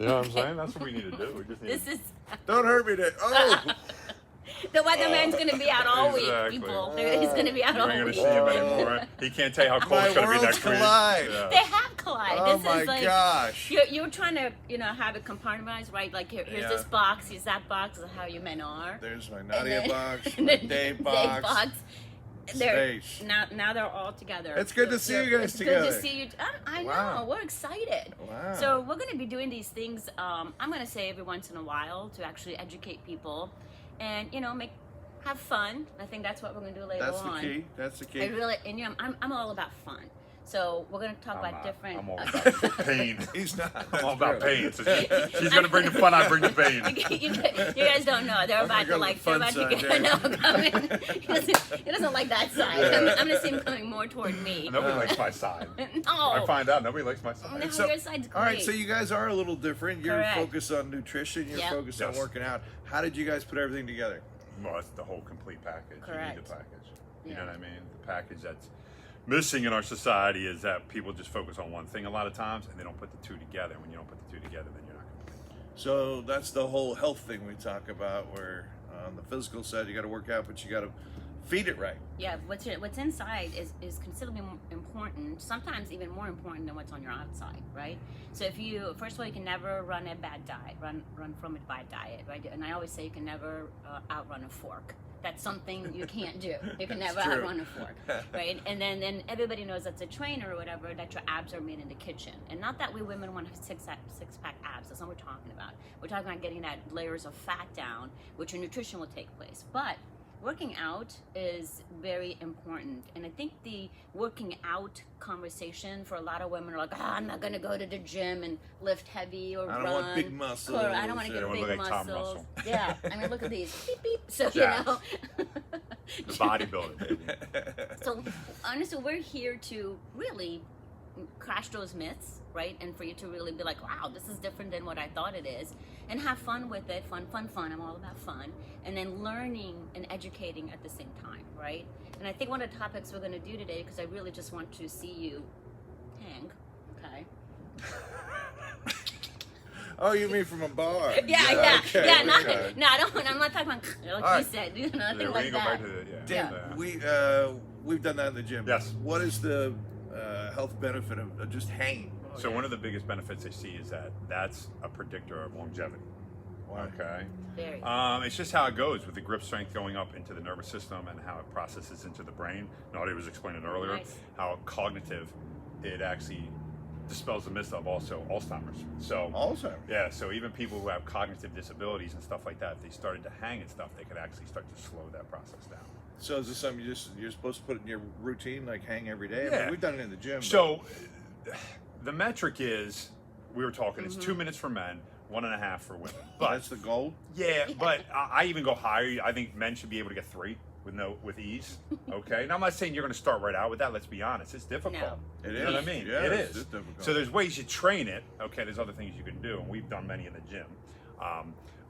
You know what I'm saying? That's what we need to do. We just need This to... is Don't hurt me there. Oh, the weatherman's going to be out all Exactly. week, people. He's going to be out You all ain't week. gonna see him anymore. He can't tell you how cold my it's gonna be worlds next week. collide. Yeah. They have collide. Oh This my is like, gosh. You're trying to, have it compartmentalized, right? Like, here's Yeah. this box, here's that box, is how you men are. There's my And Nadia then- box, and my then Dave box. They're, Space. now they're all together. It's good to see you guys it's together. Good to see you. I know. Wow. We're excited. Wow. So we're going to be doing these things. I'm going to say every once in a while to actually educate people, and have fun. I think that's what we're going to do later That's on. the key. That's the key. I really, and I'm all about fun. So we're going to talk about different. I'm all about pain. He's not. I'm all about That's pain. So she's gonna bring the fun. I bring the pain. you guys don't know. They're about to gonna they're the about fun to side, get coming. He doesn't like that side. I'm gonna see him coming more toward me. Nobody likes my side. No. I find out nobody likes my side. No, So- your side's great. All right, so you guys are a little different. You're Correct. focused on nutrition. You're Yep. focused on Yes. working out. How did you guys put everything together? Well, it's the whole complete package. You Correct. need the package. You Yeah. know what I mean? The package that's missing in our society is that people just focus on one thing a lot of times, and they don't put the two together. And when you don't put the two together, then you're not going to. So that's the whole health thing we talk about, where on the physical side you got to work out, but you got to feed it right. Yeah, what's inside is considerably more important, sometimes even more important than what's on your outside, right? So if you, first of all, you can never run a bad diet, run from a bad diet, right? And I always say you can never outrun a fork. That's something you can't do. You can never true. outrun a fork, right? And then everybody knows that's a trainer or whatever, that your abs are made in the kitchen. And not that we women want to have six-pack abs. That's not what we're talking about. We're talking about getting that layers of fat down, which your nutrition will take place. But working out is very important, and I think the working out conversation for a lot of women are like, I'm not gonna go to the gym and lift heavy or I run. don't want big muscles. Or I don't want to Yeah, get I wanna big look like Tom muscles. Russell. Yeah, I mean, look at these. Beep, beep. So Yeah. The bodybuilding, baby. So honestly, we're here to really crash those myths, right? And for you to really be like, wow, this is different than what I thought it is, and have fun with it. Fun. I'm all about fun, and then learning and educating at the same time, right? And I think one of the topics we're going to do today, because I really just want to see you hang, okay? Oh, you mean from a bar? Yeah. Okay, Yeah, not, okay. no, I'm not talking about, like All you right. said, Yeah, nothing we like can go that. back to the Dan, Yeah. we've done that in the gym. Yes. What is the health benefit of just hanging? So one of the biggest benefits I see is that that's a predictor of longevity. Why? Okay. Very. It's just how it goes with the grip strength going up into the nervous system and how it processes into the brain. Nadia was explaining earlier Nice. how cognitive it actually dispels the myth of also Alzheimer's. So Also. yeah, so even people who have cognitive disabilities and stuff like that, if they started to hang and stuff, they could actually start to slow that process down. So is this something you're supposed to put in your routine, like hang every day? I Yeah. mean, we've done it in the gym. So the metric is, we were talking, it's Mm-hmm. 2 minutes for men, 1.5 for women. but But that's the goal. yeah, but I even go higher. I think men should be able to get 3 with ease. Okay. Now I'm not saying you're going to start right out with that. Let's be honest, it's difficult. No. It You know what I is. mean? Yeah, it it's is. difficult. So there's ways you train it. Okay, there's other things you can do, and we've done many in the gym.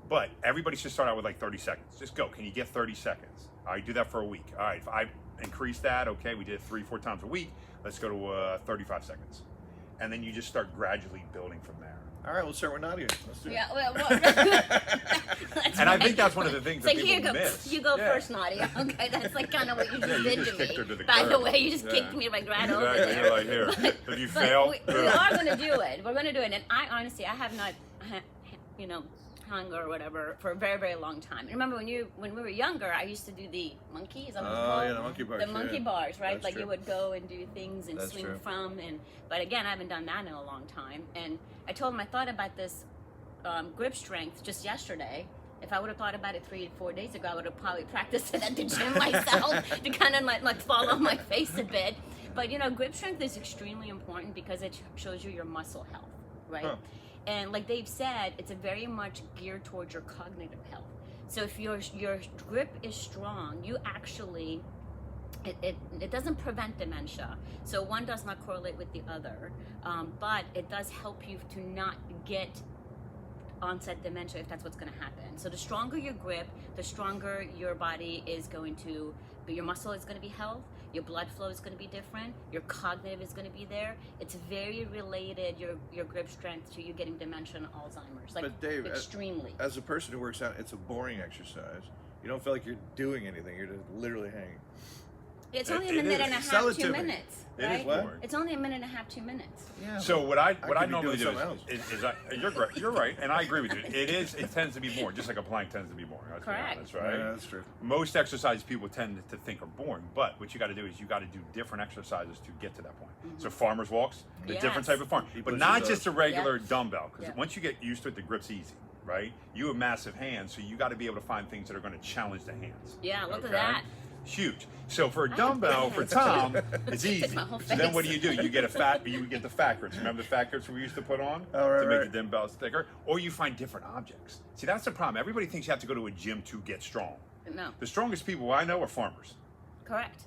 But everybody should start out with like 30 seconds. Just go. Can you get 30 seconds? All right, do that for a week. All right, if I increase that, okay, we did it 3-4 times a week. Let's go to 35 seconds. And then you just start gradually building from there. All right, we'll start with Nadia. Let's do it. Yeah, well, And I think that's one of the things It's that like, people here, miss. you go Yeah. first, Nadia. Okay, that's like kind of what you just Yeah, you did just to kicked me. her to the By the curb. way, you just Yeah. kicked me like right over Exactly. there. You're like, here, did you fail? We are going to do it. We're going to do it. And I honestly, I have not, hung or whatever for a very, very long time. And remember when we were younger, I used to do the monkey. Is that what it's Oh, called? yeah, the monkey bars. The monkey yeah. bars, right? That's Like true. you would go and do things and That's swing true. from. But again, I haven't done that in a long time. And I told him I thought about this grip strength just yesterday. If I would have thought about it 3 to 4 days ago, I would have probably practiced it at the gym myself to kind of like fall on my face a bit. But grip strength is extremely important because it shows you your muscle health, right? Huh. And like Dave said, it's a very much geared towards your cognitive health. So if your grip is strong, you actually it doesn't prevent dementia. So one does not correlate with the other, but it does help you to not get onset dementia if that's what's going to happen. So the stronger your grip, the stronger your body is going to, your muscle is going to be health, Your blood flow is going to be different. Your cognitive is going to be there. It's very related, your grip strength, to you getting dementia and Alzheimer's. Like, But Dave, extremely. as a person who works out, it's a boring exercise. You don't feel like you're doing anything. You're just literally hanging. It's It- only a it minute is. and a Sell half, it 2 to me. minutes. It is Right? boring. It's only a minute and a half, 2 minutes. Yeah. So what I could be normally do doing something is you're right, and I agree with you. It tends to be boring, just like a plank tends to be boring. Let's be Correct. honest, right? Yeah, that's true. Most exercises people tend to think are boring, but what you got to do is you got to do different exercises to get to that point. So farmers walks, the different Yes. type of farm, He but pushes not those. just a regular Yeah. dumbbell. Because Yeah. once you get used to it, the grip's easy, right? You have massive hands, so you got to be able to find things that are going to challenge the hands. Yeah, look at Okay? that. Huge. So for a have dumbbell big for hands, Tom, too. it's It's easy. my whole So then what do face. you do? You get the fat grips. Remember the fat grips we used to put on Oh, right, to make right. the dumbbells thicker? Or you find different objects. See, that's the problem. Everybody thinks you have to go to a gym to get strong. No, The strongest people I know are farmers. correct.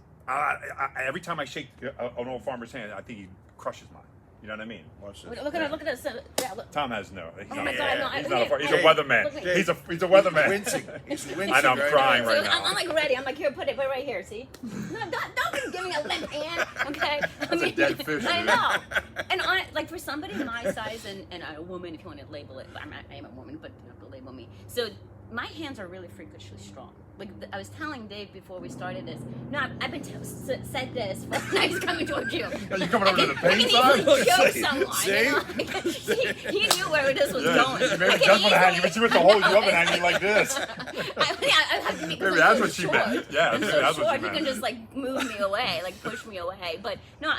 Every time I shake an old farmer's hand, I think he crushes mine. You know what I mean? Watch this. Look at this. Yeah, look. Tom has no. Oh my God, no, he's I- not a farmer. He's a Dave, weatherman. look at me. He's a weatherman. Wincing. He's wincing. I know, I'm right crying now. right So now. I'm like ready. I'm like, here, put it right here. See? No, don't give me a limp hand, okay? That's a dead fish, I dude. know. And like for somebody my size and a woman, if you want to label it, I am a woman, but you don't have to label me. So my hands are really freakishly strong. Like I was telling Dave before we started this. No, I've been said this for he's coming towards you. Are you coming over to the I pain can side? easily choke See? someone. See? You know? he knew where this was Yeah, going. maybe I can that's what I had. easily- She went to hold you up and had you like this. I have to be Maybe that's what she short. meant. Yeah, I'm maybe so that's what short, she you can meant. just like move me away, like push me away. But no,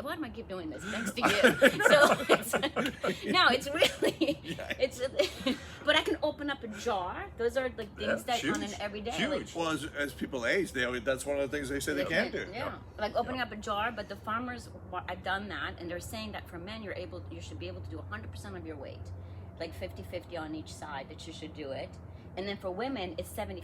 why do I keep doing this? Thanks to you. So it's really, it's. But I can open up a jar. Those are like things that on an huge. everyday. Huge. Like, Well, as people age, that's one of the things they say they can't do. yeah, like opening up a jar. But the farmers, I've done that, and they're saying that for men, you should be able to do 100% of your weight, like 50-50 on each side. That you should do it, and then for women, it's 75%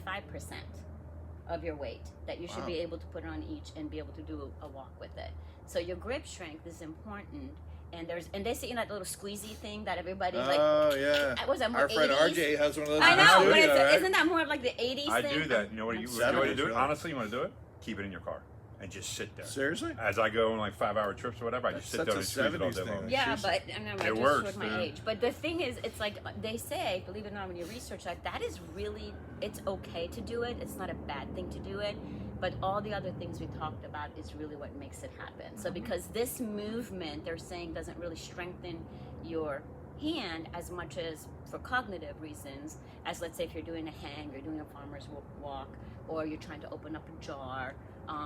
of your weight that you should be able to put on each and be able to do a walk with it. So your grip strength is important. And they say that little squeezy thing that everybody like. Oh yeah. Was that more Our friend 80s? RJ has one of those. I in the know, but studio, right? isn't that more of like the 80s I thing? do that. You know what you I'm want to do? really. Honestly, you want to do it? Keep it in your car and just sit there. Seriously? As I go on like 5-hour trips or whatever, I just sit there and That's a squeeze it all 70s day thing. long. Yeah, Jeez. but I know I It just works, showed my dude. age. But the thing is, it's like they say, believe it or not, when you research that is really, it's okay to do it. It's not a bad thing to do it. But all the other things we talked about is really what makes it happen. So because this movement, they're saying, doesn't really strengthen your hand as much as for cognitive reasons, as let's say if you're doing a hang, you're doing a farmer's walk, or you're trying to open up a jar.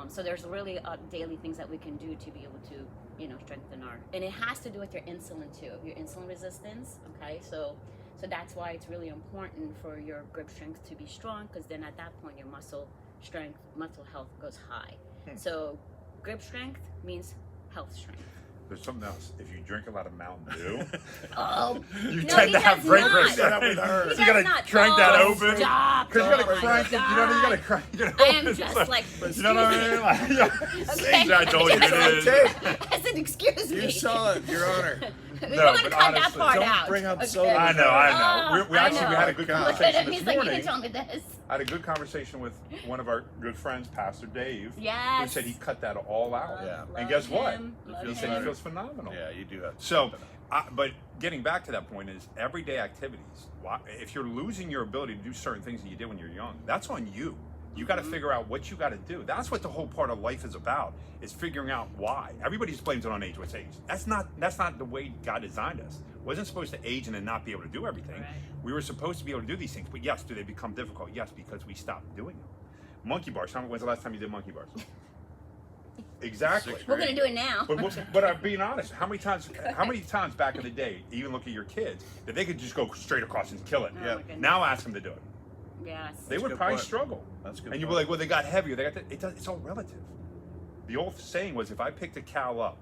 So there's really daily things that we can do to be able to, strengthen and it has to do with your insulin too, your insulin resistance. Okay, so that's why it's really important for your grip strength to be strong, because then at that point your muscle strength, muscle health goes high. So grip strength means health strength. There's something else. If you drink a lot of Mountain Dew, Oh, you no, tend he to have does great not. grip He strength. with her. So He you gotta does not. crank that Oh, open. stop. Because you gotta Oh my crank it. You gotta God. crank it I am open. just like, You know what I mean? Like, yeah. Okay. I told you Yes, it is. Tape. I said, excuse me. You saw it, Your Honor. We're No, gonna but cut that honestly, part don't out. bring up okay? soda. I know. Oh, We actually I we had a know. good God. Look at conversation him. this He's like, you morning. didn't tell me this. I had a good conversation with one of our good friends, Pastor Dave, who Yes. said he cut that all out. Yeah. Love And guess what? him, love He feels said him. he feels phenomenal. Yeah, you do have. to So, step it up. but getting back to that point is everyday activities. If you're losing your ability to do certain things that you did when you're young, that's on you. You got to figure out what you got to do. That's what the whole part of life is about, is figuring out why. Everybody just blames it on age. What's age? That's not the way God designed us. Wasn't supposed to age and then not be able to do everything. Right. We were supposed to be able to do these things. But yes, do they become difficult? Yes, because we stopped doing them. Monkey bars. When's the last time you did monkey bars? Exactly. We're gonna do it now. But I'm being honest. How many times back in the day, even look at your kids, that they could just go straight across and kill it? Oh, Yeah. my goodness. Now ask them to do it. Yes. They That's a would good probably point. struggle. That's a good And you'd be point. like, well, they got heavier. They got it's all relative. The old saying was, if I picked a cow up,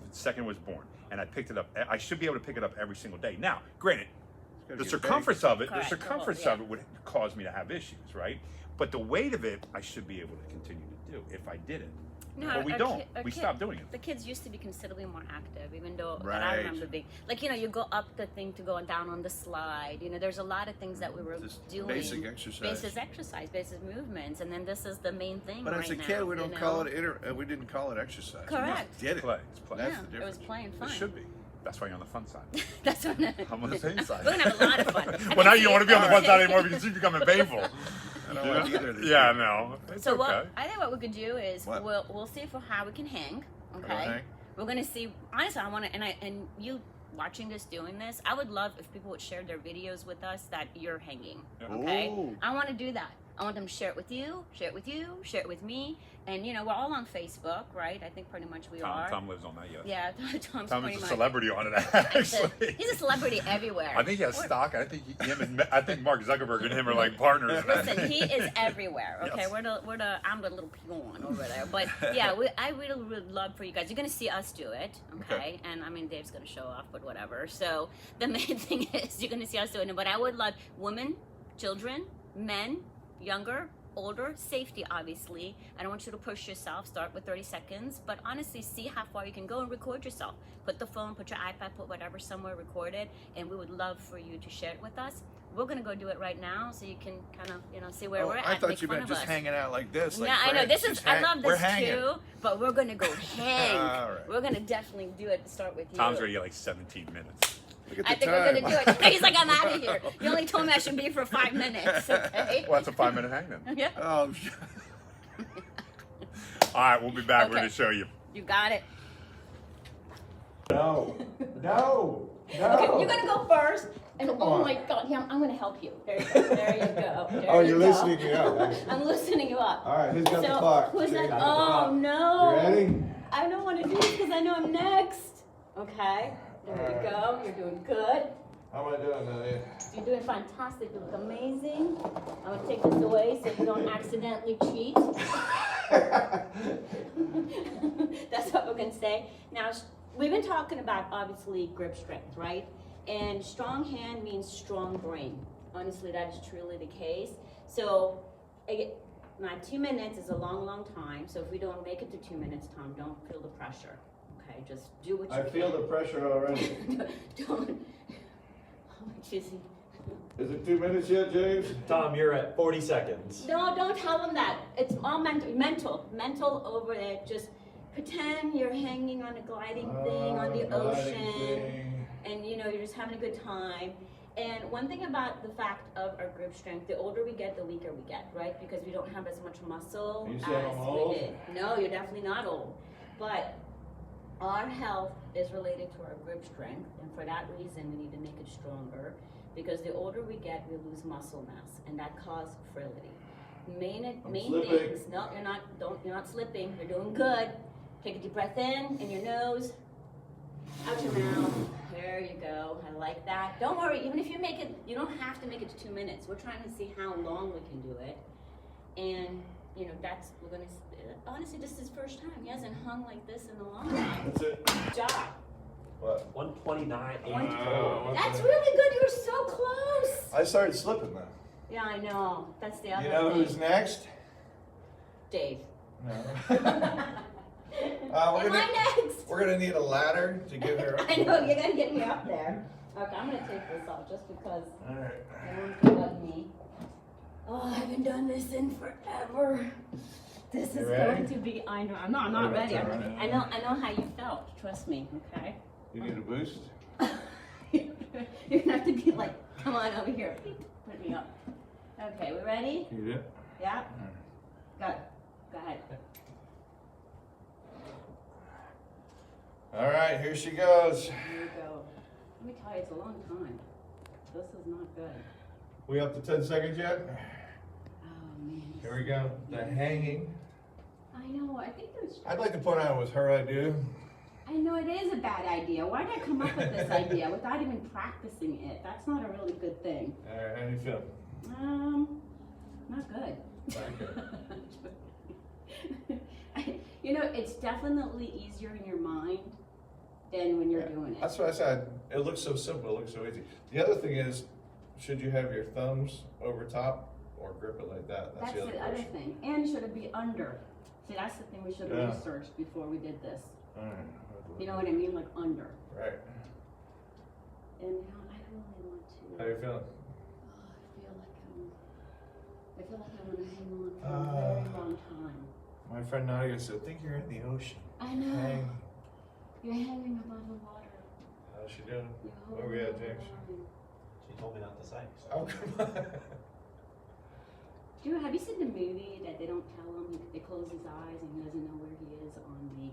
the second it was born, and I picked it up, I should be able to pick it up every single day. Now, granted, gotta the get circumference of it, Correct. the circumference Yeah. of it would cause me to have issues, right? But the weight of it, I should be able to continue to do if I did it. No, but we our don't. ki- our We kid- stopped doing it. The kids used to be considerably more active, even though that I Right. remember being like, you know, you go up the thing to go down on the slide. You know, there's a lot of things that we were Just doing. basic exercise. Basic movements, and then this is the main thing. But right as a now, kid, we you don't know? call it we didn't call it exercise. We Correct. just did it. Play. It's play. That's Yeah, the it was difference. playing fun. It should be. That's why you're on the fun side. That's what I'm on the same side. We're gonna have a lot of fun. I Well, now can you see don't want to be on the it fun side already. anymore because you're becoming painful. I don't want either of these. Yeah, people. no. It's So okay. what I think what we could do is What? we'll see for how we can hang. Okay. hang? We're gonna see. Honestly, I want to and you watching this, doing this. I would love if people would share their videos with us that you're hanging. Okay. Ooh. I want to do that. I want them to share it with you, share it with me, and you know we're all on Facebook, right? I think pretty much we are. Tom lives on that, yes. Yeah, Tom's Tom pretty is a much. celebrity on it, actually. He's a celebrity everywhere. I think he has We're- stock. I think I think Mark Zuckerberg and him are like partners. Listen, he is everywhere. Okay, Yes. I'm the little peon over there. But yeah, I really would love for you guys. You're gonna see us do it, okay? And I mean, Dave's gonna show off, but whatever. So the main thing is you're gonna see us doing it. But I would love women, children, men, younger, older, safety obviously. I don't want you to push yourself. Start with 30 seconds, but honestly, see how far you can go and record yourself. Put the phone, put your iPad, put whatever somewhere, record it, and we would love for you to share it with us. We're gonna go do it right now, so you can kind of, you know, see where Oh, we're at. I thought make you fun meant of just us. hanging out like this. Like Yeah, I know. friends. This is. Just I love we're this hanging. too, but we're gonna go hang. All right. We're gonna definitely do it. Start with you. Tom's gonna get like 17 minutes. Look at I the think time. we're gonna do it. He's like, I'm out of here. You only told me I should be for 5 minutes. Okay. Well, that's a 5-minute hang then. Yeah. Oh, All right, we'll be back. We're Okay. gonna show you. You got it. No, no, no. Okay, you're gonna go first. And Come oh on. my God, yeah, I'm gonna help you. There you go. There you go. There Oh, you you're go. listening me up. I'm loosening you up. All right, who's got the So, clock? who's Jay that? got the Oh clock. no. You ready? I don't want to do this because I know I'm next. Okay. There you go. You're doing good. How am I doing, Nadia? You're doing fantastic. You look amazing. I'm gonna take this away so you don't accidentally cheat. That's what we're gonna say. Now, we've been talking about obviously grip strength, right? And strong hand means strong brain. Honestly, that is truly the case. So, now 2 minutes is a long, long time. So if we don't make it to 2 minutes, Tom, don't feel the pressure. Okay, just do what you I can. feel the pressure already. Don't. How much is he? Is it 2 minutes yet, James? Tom, you're at 40 seconds. No, don't tell them that. It's all mental over it. Just pretend you're hanging on a gliding thing on the ocean, and you know you're just having a good time. And one thing about the fact of our grip strength, the older we get, the weaker we get, right? Because we don't have as much muscle You as say I'm we old? did. No, you're definitely not old. But our health is related to our grip strength, and for that reason, we need to make it stronger. Because the older we get, we lose muscle mass, and that causes frailty. Main slipping. things. No, you're not. You're not slipping. You're doing good. Take a deep breath in your nose, out your mouth. There you go. I like that. Don't worry. Even if you make it, you don't have to make it to 2 minutes. We're trying to see how long we can do it, and you know we're gonna. Honestly, this is his first time. He hasn't hung like this in a long time. That's it. Good job. What? 129.84. That's really good. You're so close. I started slipping now. Yeah, I know. That's the other You know thing. who's next? Dave. No. Am gonna- I next? We're gonna need a ladder to get her up. I know, you're gonna get me up there. Okay, I'm gonna take this off just because All right. no one's gonna let me. Oh, I haven't done this in forever. This You is ready? going to be, I know, I'm not Wait, ready. that's all right. I know how you felt. Trust me, okay? You need a boost? You're gonna have to be like, come on over here. Put me up. Okay, we ready? You do? Yeah? Go ahead. All right, here she goes. Here we go. Let me tell you, it's a long time. This is not good. We up to 10 seconds yet? Oh, man. Here we go. The hanging. I know, I think it was. I'd like to point out it was her idea. I know it is a bad idea. Why did I come up with this idea without even practicing it? That's not a really good thing. All right, how do you feel? Not good. Not You know, it's definitely easier in your mind than when you're Yeah, doing it. That's what I said. It looks so simple. It looks so easy. The other thing is, should you have your thumbs over top or grip it like that? That's the other the other question. thing. And should it be under? See, that's the thing we should have Yeah. researched before we did this. Alright. You know what I mean? Like under. Right. And you know, I don't really want to. How you feeling? I feel like I'm gonna hang on for a very long time. My friend Nadia said, think you're in the ocean. I know. Hang. You're hanging above the water. How's she doing? You're Where we at, holding James? the line. She told me not to say. So. Oh, come on. Have you seen the movie that they don't tell him? They close his eyes and he doesn't know where he is on the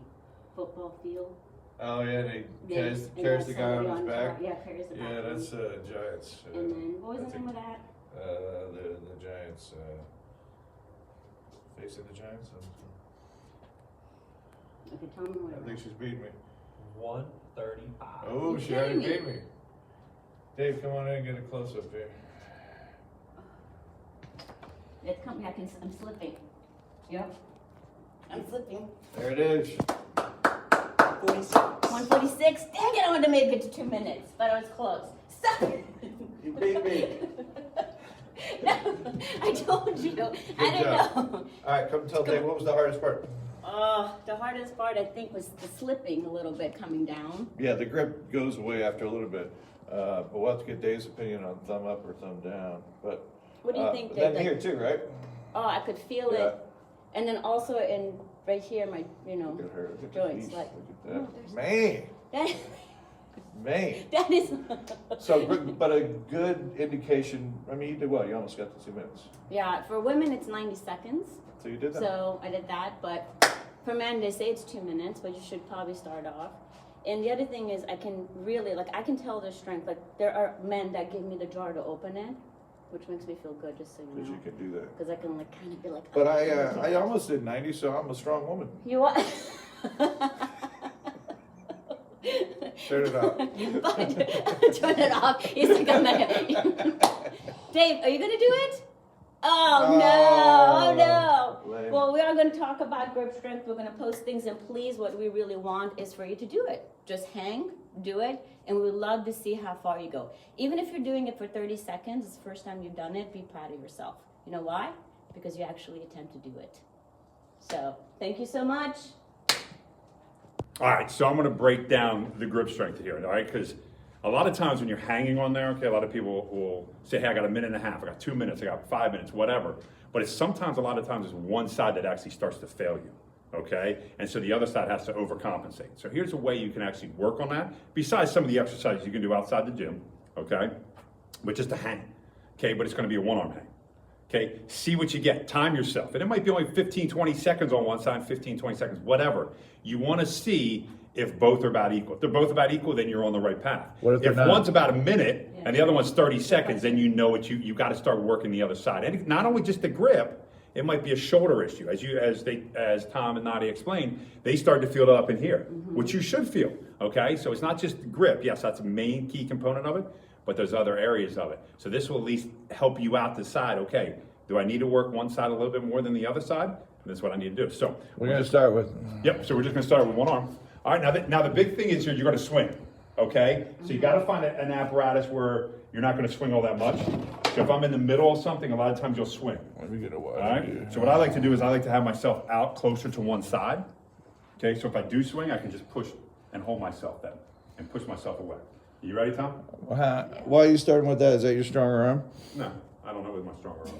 football field. Oh, yeah, they They- carries, and carries there's the guy on somebody his back. top. Yeah, carries the back. Yeah, on that's him. Giants. And then what was I the name think- of that? The Giants, facing the Giants. Okay, tell me what I it think was. she's beating me. 135. Oh, You're she already kidding beat me. Dave, come on in and get a close up here. It's coming. I'm slipping. Yep. I'm slipping. There it is. 46. 146. Dang it! I wanted to make it to 2 minutes, but I was close. Stop it. You beat me. No, I told you. I Good don't know. All right, come tell Dave, what was the hardest part? The hardest part I think was the slipping a little bit coming down. Yeah, the grip goes away after a little bit. But we'll have to get Dave's opinion on thumb up or thumb down. But What do you think? Then Dave? here too, right? Oh, I could feel Yeah. it, and then also in right here, my Look at her. Look at the joints. piece. Like Look oh, at there's- that. Man, that, man. that is. So, but a good indication. I mean, you did well. You almost got to 2 minutes. Yeah, for women it's 90 seconds. So you did that. So I did that, but for men they say it's 2 minutes, but you should probably start off. And the other thing is I can really, I can tell their strength. Like there are men that give me the jar to open it, which makes me feel good, just so you Because know. you can do that. Because I can kind of be like. But "Oh, I almost did 90, so I'm a strong woman. You are. Turn it off. Turn it off. He's like, I'm not gonna. Dave, are you gonna do it? Oh no! Oh no! Lame. Well, we are going to talk about grip strength. We're going to post things, and please, what we really want is for you to do it. Just hang, do it, and we would love to see how far you go. Even if you're doing it for 30 seconds, it's the first time you've done it, be proud of yourself. You know why? Because you actually attempt to do it. So, thank you so much. All right, so I'm going to break down the grip strength here, all right? Because a lot of times when you're hanging on there, okay, a lot of people will say, hey, I got a minute and a half, I got 2 minutes, I got 5 minutes, whatever. But it's sometimes, a lot of times, it's one side that actually starts to fail you, okay? And so the other side has to overcompensate. So here's a way you can actually work on that, besides some of the exercises you can do outside the gym, okay? But just to hang, okay? But it's going to be a one-arm hang. Okay, see what you get, time yourself. And it might be only 15, 20 seconds on one side, 15, 20 seconds, whatever. You want to see if both are about equal. If they're both about equal, then you're on the right path. What if they're not? One's about a minute and the other one's 30 seconds, then you know what you got to start working the other side. And not only just the grip, it might be a shoulder issue. As Tom and Nadia explained, they start to feel it up in here, which you should feel, okay? So it's not just the grip. Yes, that's a main key component of it, but there's other areas of it. So this will at least help you out to decide, okay, do I need to work one side a little bit more than the other side? And that's what I need to do. So We're going to start with. yep, so we're just gonna start with one arm. All right, now the big thing is you're gonna swing, okay? So you gotta find an apparatus where you're not gonna swing all that much. So if I'm in the middle of something, a lot of times you'll swing, Let me get a all wide right? view. So what I like to do is I like to have myself out closer to one side, okay? So if I do swing, I can just push and hold myself then, and push myself away. You ready, Tom? Why are you starting with that? Is that your stronger arm? No, I don't know with my stronger arm. So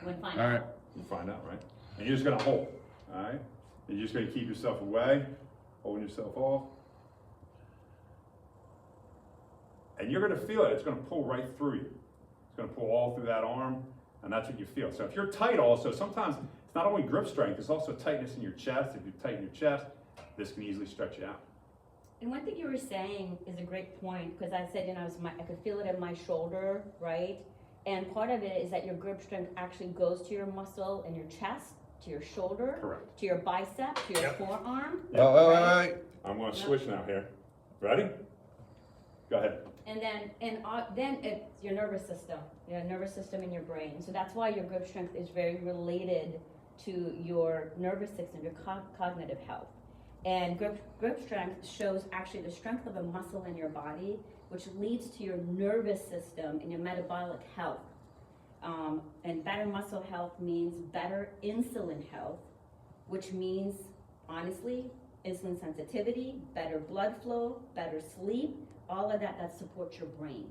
We'll find All right. out. you'll find out, right? And you're just gonna hold, all right? You're just gonna keep yourself away, holding yourself off. And you're gonna feel it, it's gonna pull right through you. It's gonna pull all through that arm, and that's what you feel. So if you're tight also, sometimes it's not only grip strength, it's also tightness in your chest. If you tighten your chest, this can easily stretch you out. And one thing you were saying is a great point, because I said, I could feel it in my shoulder, right? And part of it is that your grip strength actually goes to your muscle in your chest, to your shoulder, Correct. to your bicep, to your Yep. forearm. Oh, right? I'm gonna switch now here. Ready? Go ahead. And then it's your nervous system in your brain. So that's why your grip strength is very related to your nervous system, your cognitive health. And grip strength shows actually the strength of a muscle in your body, which leads to your nervous system and your metabolic health. And better muscle health means better insulin health, which means, honestly, insulin sensitivity, better blood flow, better sleep, all of that supports your brain.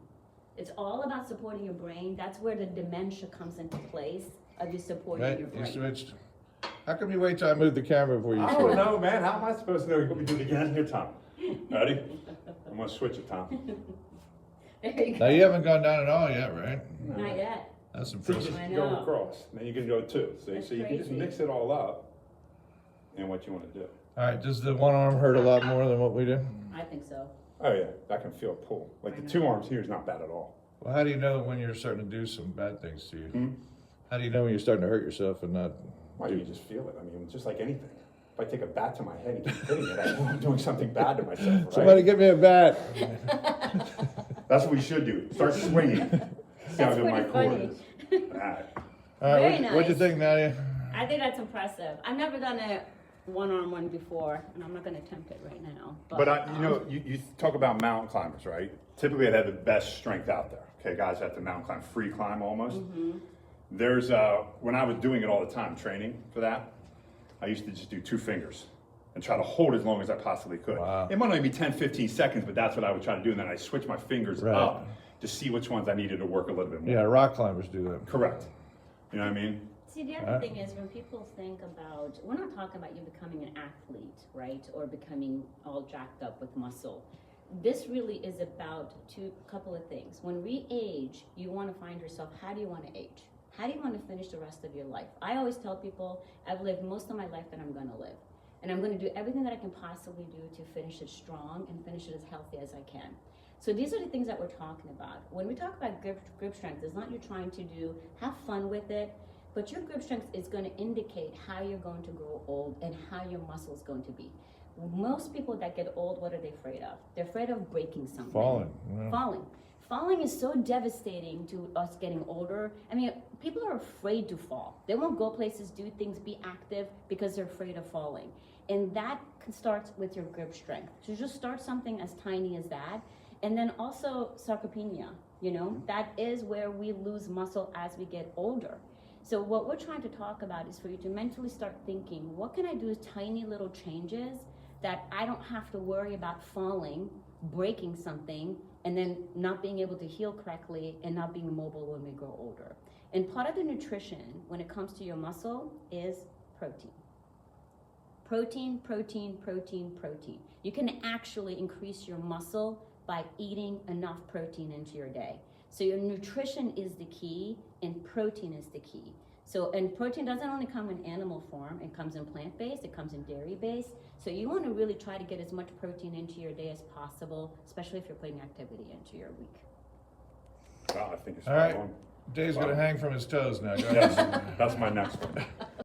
It's all about supporting your brain. That's where the dementia comes into place of you supporting Right, your you brain. switched. How come you wait till I move the camera before you I switch? don't know, man. How am I supposed to know you're going to do it again here, Tom? Ready? I'm going to switch it, Tom. There you Now, go. you haven't gone down at all yet, right? Not yet. That's So you impressive. just I go know. across, then you can go two. So, That's so you can just crazy. mix it all up in what you want to do. All right, does the one arm hurt a lot more than what we do? I think so. Oh yeah, I can feel a pull. Like I the know. two arms here is not bad at all. Well, how do you know when you're starting to do some bad things to you? Hmm? How do you know when you're starting to hurt yourself and not? Well, you just feel it. I mean, just like anything. If I take a bat to my head and keep hitting it, I know I'm doing something bad to myself, right? Somebody get me a bat. That's what we should do. Start swinging. See how That's good my pretty core funny. is. All right. All right, Very what'd you nice. think, Nadia? I think that's impressive. I've never done a one-arm one before, and I'm not going to attempt it right now. But you know, you talk about mountain climbers, right? Typically, they have the best strength out there. Okay, guys have to mountain climb, free climb almost. There's when I was doing it all the time, training for that, I used to just do 2 fingers and try to hold as long as I possibly could. Wow. It might only be 10, 15 seconds, but that's what I would try to do. And then I switch my fingers Right. up to see which ones I needed to work a little bit more. Yeah, rock climbers do that. Correct. You know what I mean? See, the other thing is when people think about, we're not talking about you becoming an athlete, right? Or becoming all jacked up with muscle. This really is about couple of things. When we age, you want to find yourself, how do you want to age? How do you want to finish the rest of your life? I always tell people, I've lived most of my life that I'm going to live. And I'm going to do everything that I can possibly do to finish it strong and finish it as healthy as I can. So these are the things that we're talking about. When we talk about grip strength, it's not you're trying to have fun with it, but your grip strength is going to indicate how you're going to grow old and how your muscle is going to be. Most people that get old, what are they afraid of? They're afraid of breaking something. Falling. Yeah. Falling is so devastating to us getting older. I mean, people are afraid to fall. They won't go places, do things, be active because they're afraid of falling. And that starts with your grip strength. So just start something as tiny as that. And then also sarcopenia, that is where we lose muscle as we get older. So what we're trying to talk about is for you to mentally start thinking, what can I do with tiny little changes that I don't have to worry about falling, breaking something, and then not being able to heal correctly and not being mobile when we grow older. And part of the nutrition when it comes to your muscle is protein. Protein, protein, protein, protein. You can actually increase your muscle by eating enough protein into your day. So your nutrition is the key and protein is the key. So, and protein doesn't only come in animal form, it comes in plant-based, it comes in dairy-based. So you want to really try to get as much protein into your day as possible, especially if you're putting activity into your week. Wow, I think it's All right. spot on. Dave's gonna hang from his toes now. Go Yes, ahead. that's my next one.